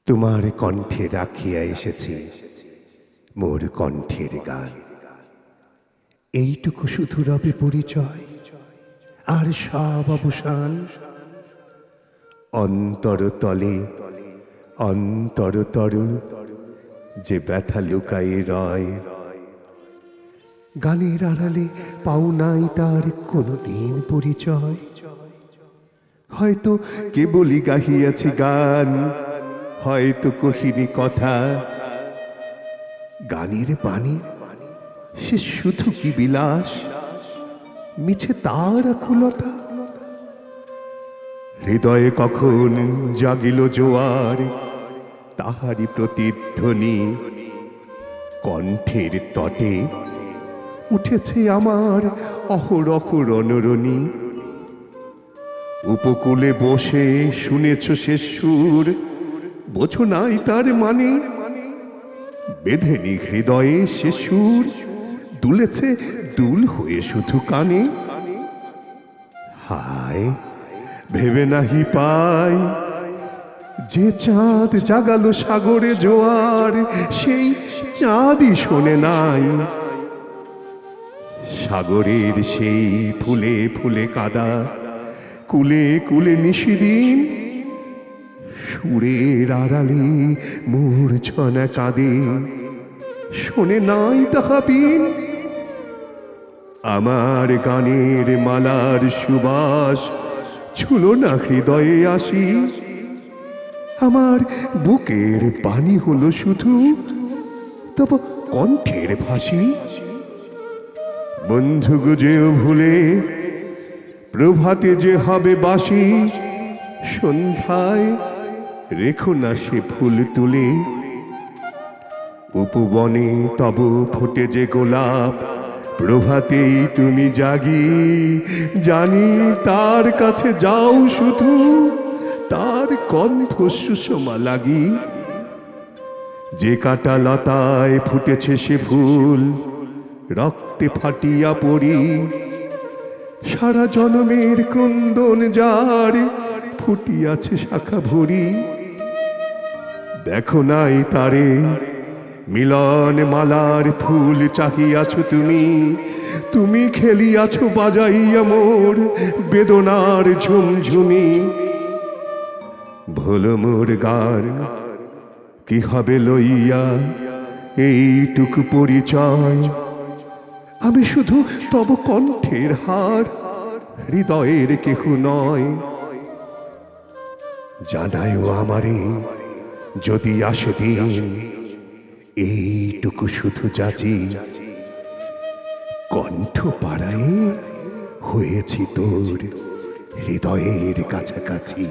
তোমার কণ্ঠে রাখিয়া এসেছে মোর কণ্ঠের গান। এইটুকু শুধু রবে পরিচয়, আর সব অবসান। অন্তরতলে অন্তরতর যে ব্যথা লুকায়ে রয়, গানের আড়ালে পাও নাই তার কোনদিন পরিচয়। হয়তো কেবলই গাহিয়াছি গান, হয়তো কহিনি কথা। গানের বাণী সে শুধু কি বিলাস, মিছে তার আকুলতা। হৃদয়ে কখন জাগিল জোয়ার, তাহারি প্রতিধ্বনি। কণ্ঠের তটে উঠেছে আমার অহরহ রণরণী। উপকূলে বসে শুনেছ সে সুর, বোঝো নাই তার মানে। বেঁধেনি হৃদয়ে সে সুর, দুলেছে দুল হয়ে শুধু কানে। হায় ভেবে নাহি পাই, যে চাঁদ জাগালো সাগরে জোয়ার, সেই চাঁদই শোনে নাই। সাগরের সেই ফুলে ফুলে কাদা, কুলে কুলে নিশিদিন। সুরের আড়ালে মূর্ছনা কাঁদে, শোনে নাই তাহা বিন। আমার গানের মালার সুবাস ছুলো না হৃদয়ে আসি। আমার বুকের পানি হলো শুধু তব কণ্ঠের ফাঁসি। বন্ধু গুজেও ভুলে প্রভাতে যে হবে বাসি, সন্ধ্যায় রেখো না সে ফুল তুলে। উপবনে তব ফোটে যে গোলাপ, প্রভাতেই তুমি জাগি। জানি তার কাছে যাও শুধু, তার কণ্ঠ সুষমা লাগি। যে কাটা লতায় ফুটেছে সে ফুল, রক্তে ফাটিয়া পড়ি। সারা জনমের ক্রন্দন যার, ফুটিয়াছে শাখা ভরি। দেখো নাই তারে মিলন মালার ফুল চাহিয়াছ তুমি। তুমি খেলিয়াছ বাজাইয়া মোর বেদনার ঝুমঝুমি। ভোল মোর গান কি হবে লইয়া এইটুকু পরিচয়। আমি শুধু তব কণ্ঠের হার, হৃদয়ের কেহ নয়। জানায়ও আমারে যদি আসে দিন, এইটুকু শুধু যাচি। কণ্ঠ পাড়ায় হয়েছি তোর হৃদয়ের কাছাকাছি।